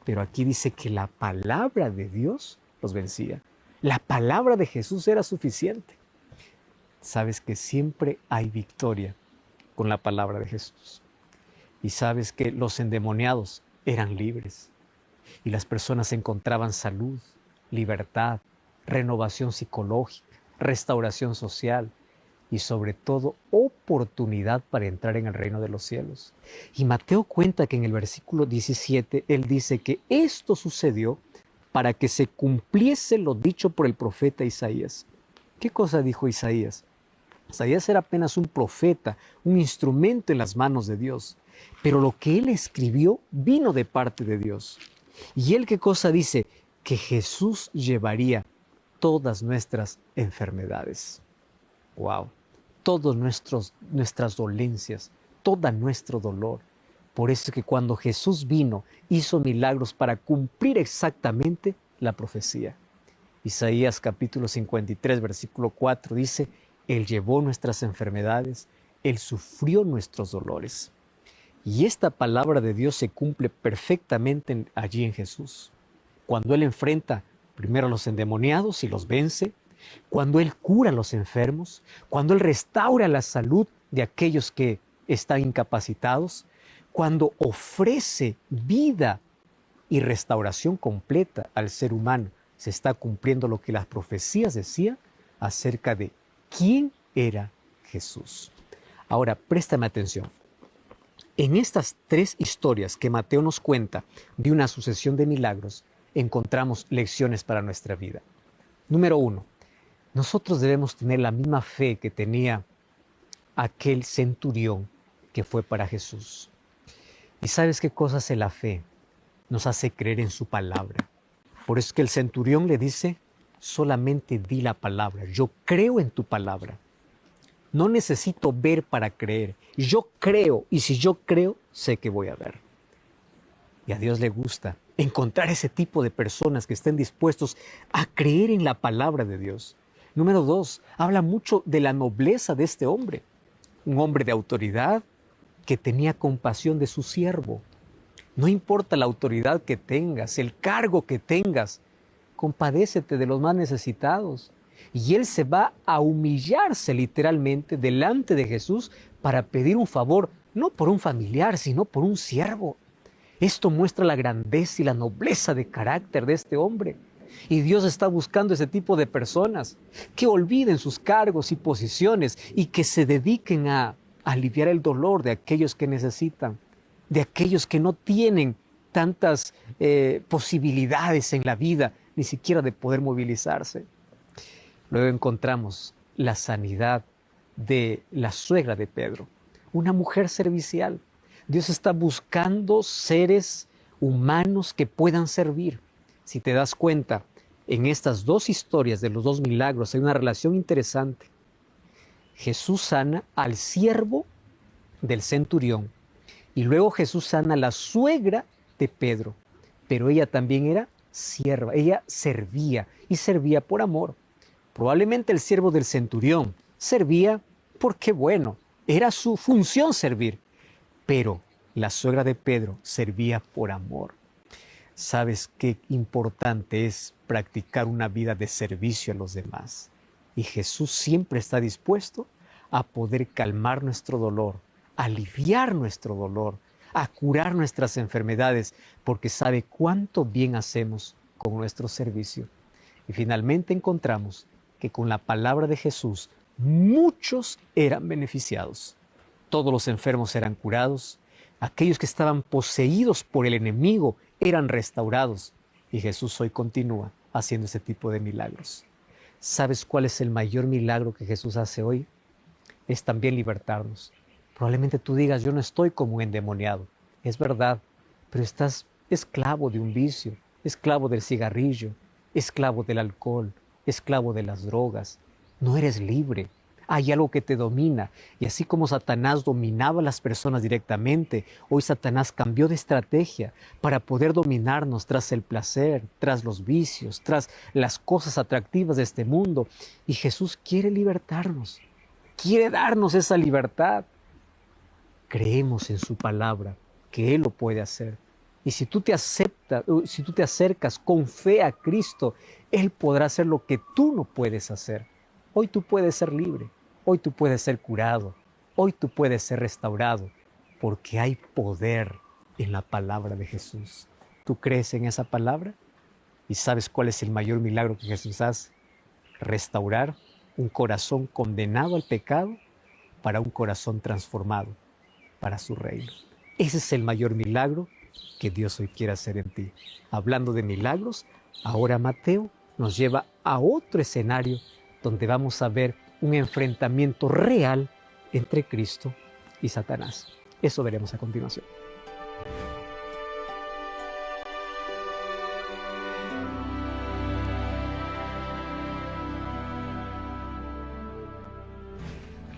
Speaker 1: pero aquí dice que la palabra de Dios los vencía. La palabra de Jesús era suficiente. Sabes que siempre hay victoria con la palabra de Jesús. Y sabes que los endemoniados eran libres y las personas encontraban salud, libertad, renovación psicológica, restauración social y sobre todo oportunidad para entrar en el reino de los cielos. Y Mateo cuenta que en el versículo 17 él dice que esto sucedió para que se cumpliese lo dicho por el profeta Isaías. ¿Qué cosa dijo Isaías? Isaías era apenas un profeta, un instrumento en las manos de Dios. Pero lo que él escribió vino de parte de Dios. ¿Y él qué cosa dice? Que Jesús llevaría todas nuestras enfermedades. ¡Wow! Todas nuestras dolencias, todo nuestro dolor. Por eso que cuando Jesús vino, hizo milagros para cumplir exactamente la profecía. Isaías capítulo 53, versículo 4 dice, Él llevó nuestras enfermedades, Él sufrió nuestros dolores. Y esta palabra de Dios se cumple perfectamente allí en Jesús. Cuando Él enfrenta primero a los endemoniados y los vence, cuando Él cura a los enfermos, cuando Él restaura la salud de aquellos que están incapacitados, cuando ofrece vida y restauración completa al ser humano, se está cumpliendo lo que las profecías decían acerca de quién era Jesús. Ahora, préstame atención. En estas tres historias que Mateo nos cuenta de una sucesión de milagros, encontramos lecciones para nuestra vida. Número 1, nosotros debemos tener la misma fe que tenía aquel centurión que fue para Jesús. ¿Y sabes qué cosa hace la fe? Nos hace creer en su palabra. Por eso es que el centurión le dice, solamente di la palabra, yo creo en tu palabra. No necesito ver para creer. Yo creo, y si yo creo, sé que voy a ver. Y a Dios le gusta encontrar ese tipo de personas que estén dispuestos a creer en la palabra de Dios. Número 2, habla mucho de la nobleza de este hombre. Un hombre de autoridad que tenía compasión de su siervo. No importa la autoridad que tengas, el cargo que tengas, compadécete de los más necesitados. Y él se va a humillarse literalmente delante de Jesús para pedir un favor, no por un familiar, sino por un siervo. Esto muestra la grandeza y la nobleza de carácter de este hombre. Y Dios está buscando ese tipo de personas que olviden sus cargos y posiciones y que se dediquen a aliviar el dolor de aquellos que necesitan, de aquellos que no tienen tantas posibilidades en la vida, ni siquiera de poder movilizarse. Luego encontramos la sanidad de la suegra de Pedro, una mujer servicial. Dios está buscando seres humanos que puedan servir. Si te das cuenta, en estas dos historias de los dos milagros hay una relación interesante. Jesús sana al siervo del centurión y luego Jesús sana a la suegra de Pedro, pero ella también era sierva, ella servía y servía por amor. Probablemente el siervo del centurión servía porque, bueno, era su función servir, pero la suegra de Pedro servía por amor. ¿Sabes qué importante es practicar una vida de servicio a los demás? Y Jesús siempre está dispuesto a poder calmar nuestro dolor, aliviar nuestro dolor, a curar nuestras enfermedades, porque sabe cuánto bien hacemos con nuestro servicio. Y finalmente encontramos que con la palabra de Jesús muchos eran beneficiados. Todos los enfermos eran curados, aquellos que estaban poseídos por el enemigo eran restaurados. Y Jesús hoy continúa haciendo ese tipo de milagros. ¿Sabes cuál es el mayor milagro que Jesús hace hoy? Es también libertarnos. Probablemente tú digas, yo no estoy como un endemoniado. Es verdad, pero estás esclavo de un vicio, esclavo del cigarrillo, esclavo del alcohol, esclavo de las drogas. No eres libre. Hay algo que te domina. Y así como Satanás dominaba a las personas directamente, hoy Satanás cambió de estrategia para poder dominarnos tras el placer, tras los vicios, tras las cosas atractivas de este mundo. Y Jesús quiere libertarnos, quiere darnos esa libertad. Creemos en su palabra, que Él lo puede hacer. Y si tú te acercas con fe a Cristo, Él podrá hacer lo que tú no puedes hacer. Hoy tú puedes ser libre, hoy tú puedes ser curado, hoy tú puedes ser restaurado, porque hay poder en la palabra de Jesús. ¿Tú crees en esa palabra? ¿Y sabes cuál es el mayor milagro que Jesús hace? Restaurar un corazón condenado al pecado para un corazón transformado para su reino. Ese es el mayor milagro que Dios hoy quiere hacer en ti. Hablando de milagros, ahora Mateo nos lleva a otro escenario donde vamos a ver un enfrentamiento real entre Cristo y Satanás. Eso veremos a continuación.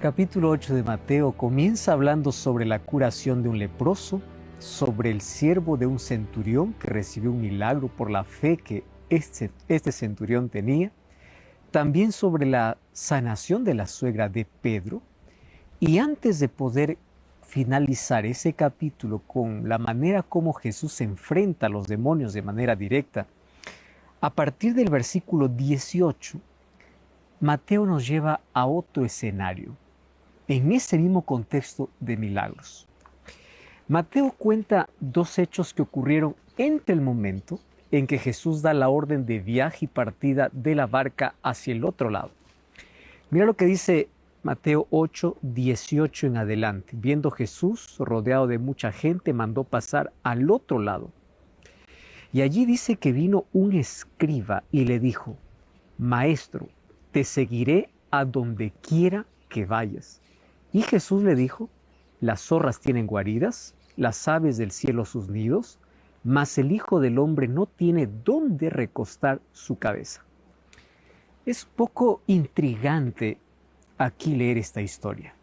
Speaker 1: Capítulo 8 de Mateo comienza hablando sobre la curación de un leproso, sobre el siervo de un centurión que recibió un milagro por la fe que este centurión tenía, también sobre la sanación de la suegra de Pedro. Y antes de poder finalizar ese capítulo con la manera como Jesús se enfrenta a los demonios de manera directa, a partir del versículo 18, Mateo nos lleva a otro escenario, en ese mismo contexto de milagros. Mateo cuenta dos hechos que ocurrieron entre el momento en que Jesús da la orden de viaje y partida de la barca hacia el otro lado. Mira lo que dice Mateo 8, 18 en adelante. Viendo Jesús rodeado de mucha gente, mandó pasar al otro lado. Y allí dice que vino un escriba y le dijo: Maestro, te seguiré a donde quiera que vayas. Y Jesús le dijo: las zorras tienen guaridas, las aves del cielo sus nidos, mas el Hijo del Hombre no tiene dónde recostar su cabeza. Es un poco intrigante aquí leer esta historia.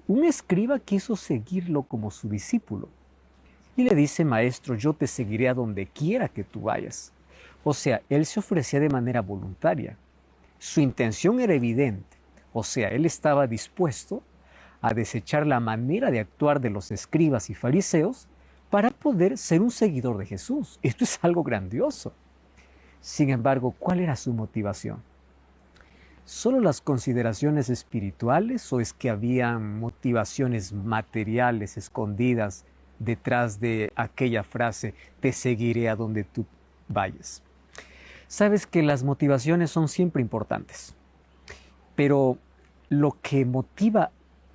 Speaker 1: Un escriba quiso seguirlo como su discípulo y le dice: Maestro, yo te seguiré a donde quiera que tú vayas. O sea, él se ofrecía de manera voluntaria. Su intención era evidente. O sea, él estaba dispuesto a desechar la manera de actuar de los escribas y fariseos para poder ser un seguidor de Jesús. Esto es algo grandioso. Sin embargo, ¿cuál era su motivación? ¿Solo las consideraciones espirituales o es que había motivaciones materiales escondidas detrás de aquella frase: te seguiré a donde tú vayas? Sabes que las motivaciones son siempre importantes, pero lo que motiva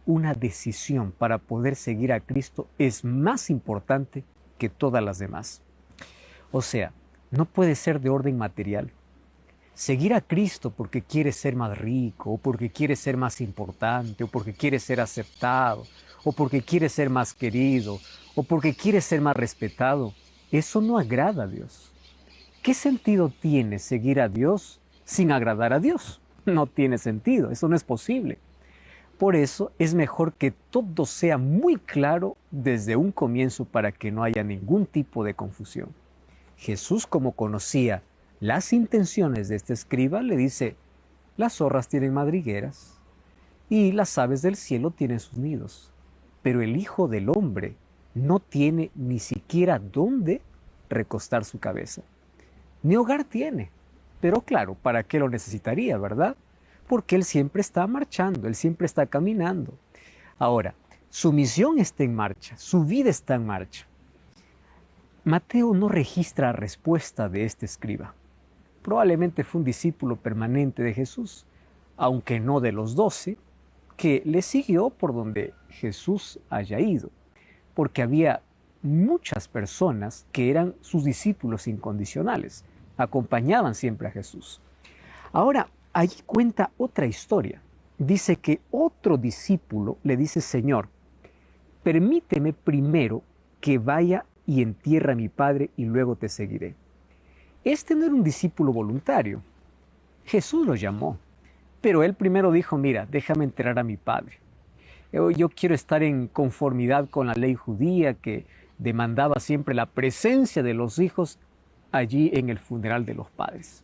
Speaker 1: una decisión para poder seguir a Cristo es más importante que todas las demás. O sea, no puede ser de orden material, Seguir a Cristo porque quiere ser más rico, o porque quiere ser más importante, o porque quiere ser aceptado, o porque quiere ser más querido, o porque quiere ser más respetado, eso no agrada a Dios. ¿Qué sentido tiene seguir a Dios sin agradar a Dios? No tiene sentido, eso no es posible. Por eso es mejor que todo sea muy claro desde un comienzo para que no haya ningún tipo de confusión. Jesús, como conocía las intenciones de este escriba, le dice, las zorras tienen madrigueras y las aves del cielo tienen sus nidos, pero el Hijo del Hombre no tiene ni siquiera dónde recostar su cabeza. Ni hogar tiene. Pero claro, ¿para qué lo necesitaría, verdad? Porque Él siempre está marchando, Él siempre está caminando. Ahora, su misión está en marcha, su vida está en marcha. Mateo no registra respuesta de este escriba. Probablemente fue un discípulo permanente de Jesús, aunque no de los 12, que le siguió por donde Jesús haya ido, porque había muchas personas que eran sus discípulos incondicionales, acompañaban siempre a Jesús. Ahora, allí cuenta otra historia. Dice que otro discípulo le dice, Señor, permíteme primero que vaya y entierre a mi padre y luego te seguiré. Este no era un discípulo voluntario. Jesús lo llamó, pero él primero dijo, mira, déjame enterrar a mi padre. Yo quiero estar en conformidad con la ley judía que demandaba siempre la presencia de los hijos allí en el funeral de los padres.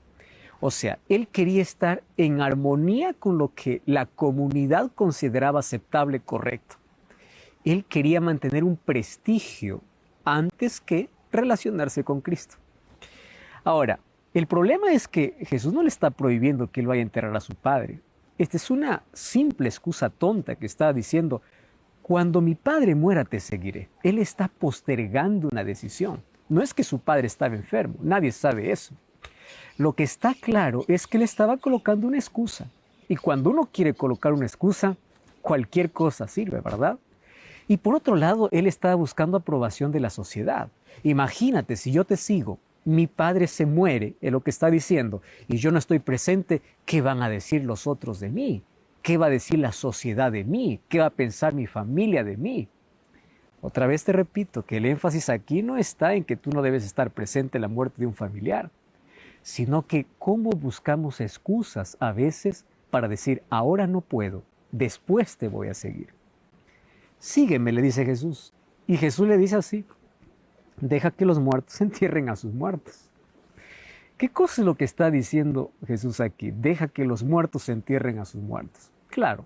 Speaker 1: O sea, él quería estar en armonía con lo que la comunidad consideraba aceptable, correcto. Él quería mantener un prestigio antes que relacionarse con Cristo. Ahora, el problema es que Jesús no le está prohibiendo que él vaya a enterrar a su padre. Esta es una simple excusa tonta que está diciendo, cuando mi padre muera te seguiré. Él está postergando una decisión. No es que su padre estaba enfermo, nadie sabe eso. Lo que está claro es que él estaba colocando una excusa. Y cuando uno quiere colocar una excusa, cualquier cosa sirve, ¿verdad? Y por otro lado, él estaba buscando aprobación de la sociedad. Imagínate, si yo te sigo, mi padre se muere, es lo que está diciendo, y yo no estoy presente, ¿qué van a decir los otros de mí? ¿Qué va a decir la sociedad de mí? ¿Qué va a pensar mi familia de mí? Otra vez te repito que el énfasis aquí no está en que tú no debes estar presente en la muerte de un familiar, sino que cómo buscamos excusas a veces para decir, ahora no puedo, después te voy a seguir. Sígueme, le dice Jesús. Y Jesús le dice así, deja que los muertos entierren a sus muertos. ¿Qué cosa es lo que está diciendo Jesús aquí? Deja que los muertos entierren a sus muertos. Claro,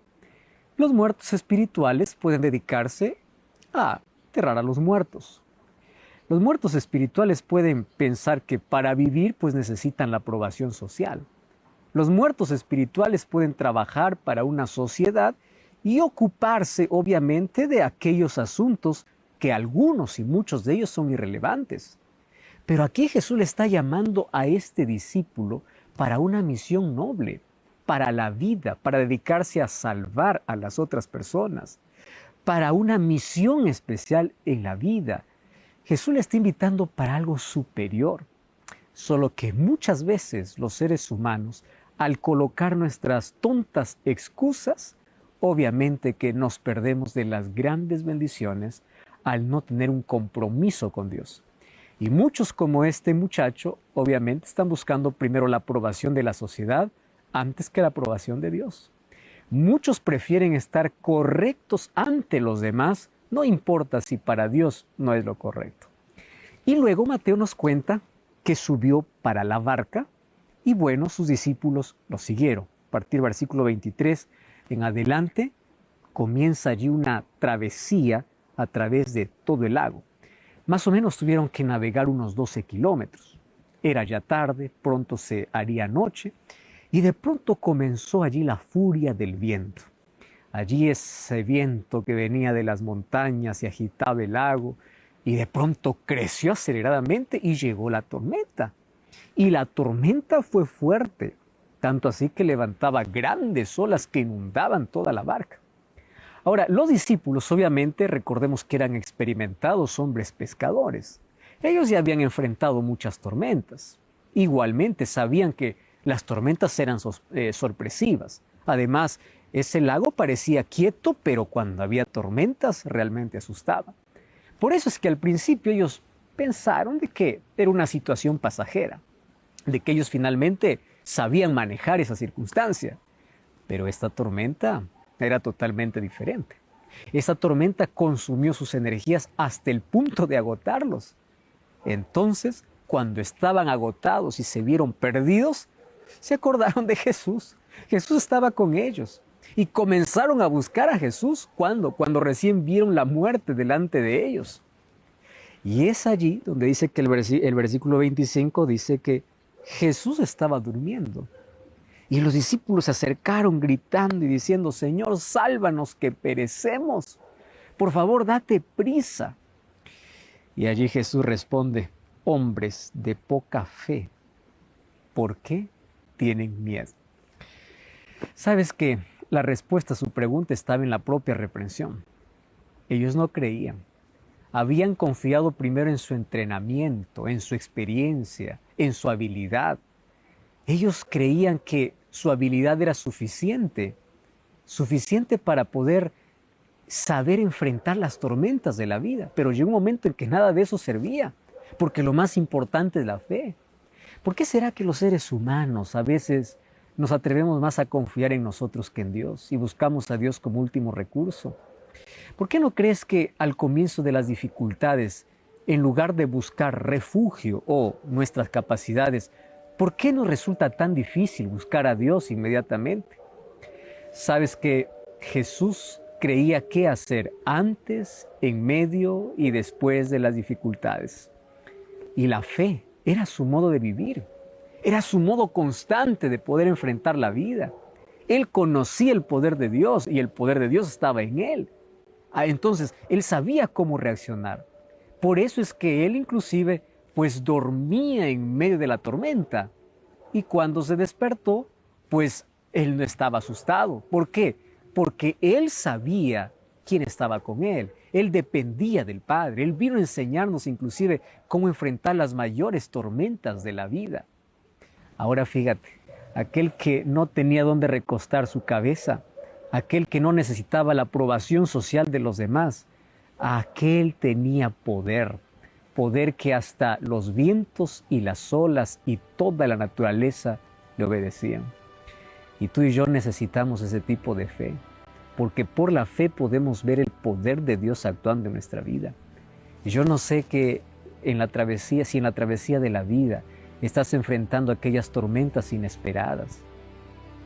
Speaker 1: los muertos espirituales pueden dedicarse a enterrar a los muertos. Los muertos espirituales pueden pensar que para vivir pues necesitan la aprobación social. Los muertos espirituales pueden trabajar para una sociedad y ocuparse obviamente de aquellos asuntos que algunos y muchos de ellos son irrelevantes. Pero aquí Jesús le está llamando a este discípulo para una misión noble, para la vida, para dedicarse a salvar a las otras personas, para una misión especial en la vida. Jesús le está invitando para algo superior, solo que muchas veces los seres humanos, al colocar nuestras tontas excusas, obviamente que nos perdemos de las grandes bendiciones al no tener un compromiso con Dios. Y muchos como este muchacho, obviamente están buscando primero la aprobación de la sociedad antes que la aprobación de Dios. Muchos prefieren estar correctos ante los demás, no importa si para Dios no es lo correcto. Y luego Mateo nos cuenta que subió para la barca y bueno, sus discípulos lo siguieron. A partir del versículo 23 en adelante comienza allí una travesía a través de todo el lago. Más o menos tuvieron que navegar unos 12 kilómetros. Era ya tarde, pronto se haría noche y de pronto comenzó allí la furia del viento. Allí ese viento que venía de las montañas y agitaba el lago y de pronto creció aceleradamente y llegó la tormenta. Y la tormenta fue fuerte, tanto así que levantaba grandes olas que inundaban toda la barca. Ahora, los discípulos obviamente recordemos que eran experimentados hombres pescadores. Ellos ya habían enfrentado muchas tormentas. Igualmente sabían que Las tormentas eran sorpresivas. Además, ese lago parecía quieto, pero cuando había tormentas realmente asustaba. Por eso es que al principio ellos pensaron de que era una situación pasajera, de que ellos finalmente sabían manejar esa circunstancia. Pero esta tormenta era totalmente diferente. Esa tormenta consumió sus energías hasta el punto de agotarlos. Entonces, cuando estaban agotados y se vieron perdidos, se acordaron de Jesús. Jesús estaba con ellos. Y comenzaron a buscar a Jesús. ¿Cuándo? Cuando recién vieron la muerte delante de ellos. Y es allí donde dice que el versículo 25 dice que Jesús estaba durmiendo. Y los discípulos se acercaron gritando y diciendo, Señor, sálvanos que perecemos. Por favor, date prisa. Y allí Jesús responde, hombres de poca fe, ¿por qué tienen miedo? ¿Sabes que la respuesta a su pregunta estaba en la propia reprensión? Ellos no creían. Habían confiado primero en su entrenamiento, en su experiencia, en su habilidad. Ellos creían que su habilidad era suficiente para poder saber enfrentar las tormentas de la vida. Pero llegó un momento en que nada de eso servía, porque lo más importante es la fe. ¿Por qué será que los seres humanos a veces nos atrevemos más a confiar en nosotros que en Dios y buscamos a Dios como último recurso? ¿Por qué no crees que al comienzo de las dificultades, en lugar de buscar refugio o nuestras capacidades, ¿por qué nos resulta tan difícil buscar a Dios inmediatamente? Sabes que Jesús creía qué hacer antes, en medio y después de las dificultades. Y la fe era su modo de vivir, era su modo constante de poder enfrentar la vida. Él conocía el poder de Dios y el poder de Dios estaba en él. Entonces, él sabía cómo reaccionar. Por eso es que él inclusive pues dormía en medio de la tormenta. Y cuando se despertó, pues él no estaba asustado. ¿Por qué? Porque él sabía quién estaba con él. Él dependía del Padre. Él vino a enseñarnos inclusive cómo enfrentar las mayores tormentas de la vida. Ahora fíjate, aquel que no tenía dónde recostar su cabeza, aquel que no necesitaba la aprobación social de los demás, aquel tenía poder. Poder que hasta los vientos y las olas y toda la naturaleza le obedecían. Y tú y yo necesitamos ese tipo de fe, porque por la fe podemos ver el poder de Dios actuando en nuestra vida. Y yo no sé que si en la travesía de la vida estás enfrentando aquellas tormentas inesperadas,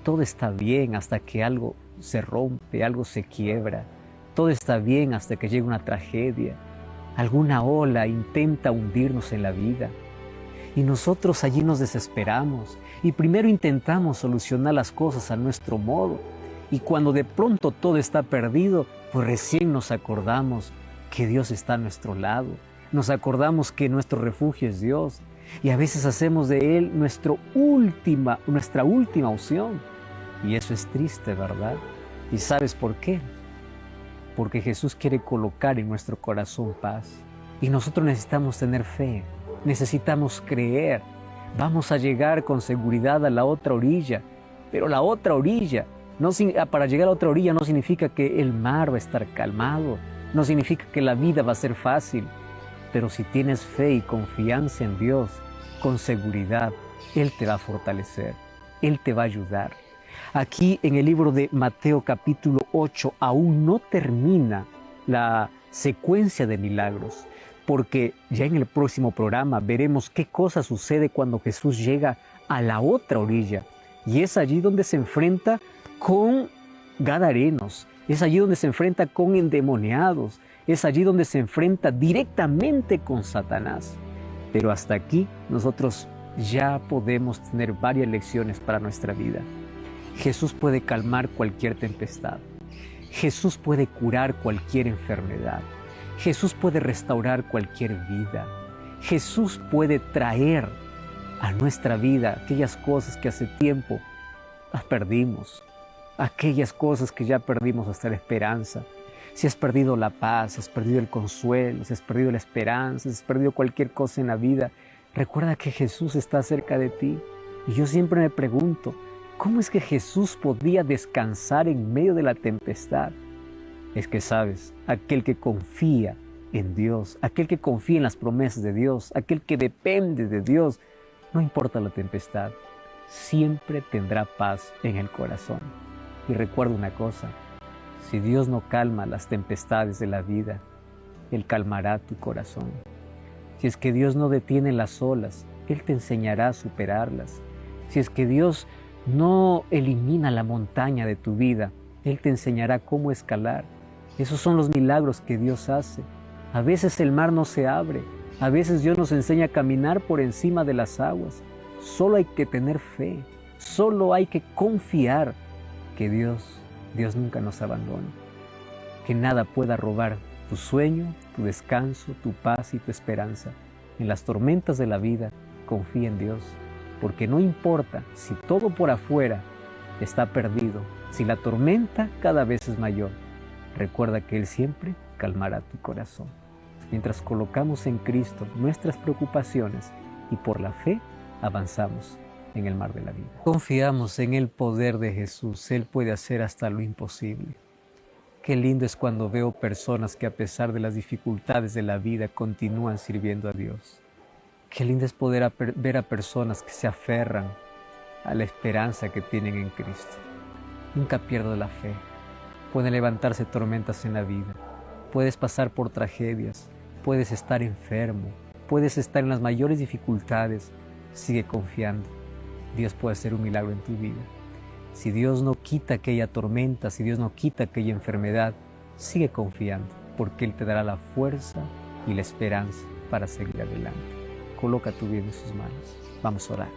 Speaker 1: todo está bien hasta que algo se rompe, algo se quiebra. Todo está bien hasta que llega una tragedia. Alguna ola intenta hundirnos en la vida. Y nosotros allí nos desesperamos y primero intentamos solucionar las cosas a nuestro modo. Y cuando de pronto todo está perdido, pues recién nos acordamos que Dios está a nuestro lado. Nos acordamos que nuestro refugio es Dios. Y a veces hacemos de Él nuestra última opción. Y eso es triste, ¿verdad? ¿Y sabes por qué? Porque Jesús quiere colocar en nuestro corazón paz. Y nosotros necesitamos tener fe, necesitamos creer. Vamos a llegar con seguridad a la otra orilla. Pero la otra orilla, para llegar a la otra orilla no significa que el mar va a estar calmado, no significa que la vida va a ser fácil. Pero si tienes fe y confianza en Dios, con seguridad, Él te va a fortalecer, Él te va a ayudar. Aquí en el libro de Mateo capítulo 8 aún no termina la secuencia de milagros, porque ya en el próximo programa veremos qué cosa sucede cuando Jesús llega a la otra orilla. Y es allí donde se enfrenta con gadarenos, es allí donde se enfrenta con endemoniados, es allí donde se enfrenta directamente con Satanás. Pero hasta aquí nosotros ya podemos tener varias lecciones para nuestra vida. Jesús puede calmar cualquier tempestad. Jesús puede curar cualquier enfermedad. Jesús puede restaurar cualquier vida. Jesús puede traer a nuestra vida aquellas cosas que hace tiempo las perdimos. Aquellas cosas que ya perdimos hasta la esperanza. Si has perdido la paz, si has perdido el consuelo, si has perdido la esperanza, si has perdido cualquier cosa en la vida, recuerda que Jesús está cerca de ti. Y yo siempre me pregunto, ¿cómo es que Jesús podía descansar en medio de la tempestad? Es que sabes, aquel que confía en Dios, aquel que confía en las promesas de Dios, aquel que depende de Dios, no importa la tempestad, siempre tendrá paz en el corazón. Y recuerda una cosa, si Dios no calma las tempestades de la vida, Él calmará tu corazón. Si es que Dios no detiene las olas, Él te enseñará a superarlas. Si es que Dios no elimina la montaña de tu vida, Él te enseñará cómo escalar. Esos son los milagros que Dios hace. A veces el mar no se abre, a veces Dios nos enseña a caminar por encima de las aguas. Solo hay que tener fe, solo hay que confiar que Dios nunca nos abandona. Que nada pueda robar tu sueño, tu descanso, tu paz y tu esperanza. En las tormentas de la vida, confía en Dios, porque no importa si todo por afuera está perdido, si la tormenta cada vez es mayor, recuerda que Él siempre calmará tu corazón. Mientras colocamos en Cristo nuestras preocupaciones y por la fe avanzamos en el mar de la vida. Confiamos en el poder de Jesús, Él puede hacer hasta lo imposible. Qué lindo es cuando veo personas que a pesar de las dificultades de la vida continúan sirviendo a Dios. Qué lindo es poder ver a personas que se aferran a la esperanza que tienen en Cristo. Nunca pierdas la fe. Pueden levantarse tormentas en la vida. Puedes pasar por tragedias. Puedes estar enfermo. Puedes estar en las mayores dificultades. Sigue confiando. Dios puede hacer un milagro en tu vida. Si Dios no quita aquella tormenta, si Dios no quita aquella enfermedad, sigue confiando, porque Él te dará la fuerza y la esperanza para seguir adelante. Coloca tu vida en sus manos. Vamos a orar.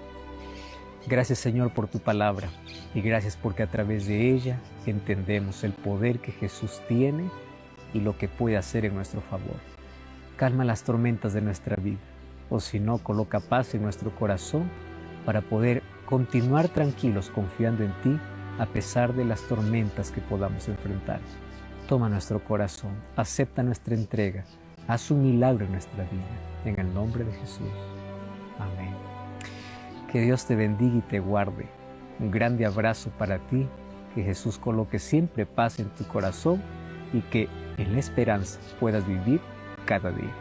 Speaker 1: Gracias, Señor, por tu palabra, y gracias porque a través de ella entendemos el poder que Jesús tiene y lo que puede hacer en nuestro favor. Calma las tormentas de nuestra vida, o si no, coloca paz en nuestro corazón para poder continuar tranquilos confiando en ti a pesar de las tormentas que podamos enfrentar. Toma nuestro corazón, acepta nuestra entrega, haz un milagro en nuestra vida, en el nombre de Jesús. Amén. Que Dios te bendiga y te guarde. Un grande abrazo para ti, que Jesús coloque siempre paz en tu corazón y que en la esperanza puedas vivir cada día.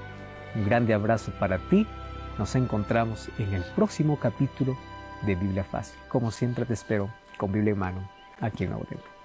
Speaker 1: Un grande abrazo para ti. Nos encontramos en el próximo capítulo de Biblia Fácil. Como siempre te espero con Biblia en mano aquí en Nuevo Tiempo.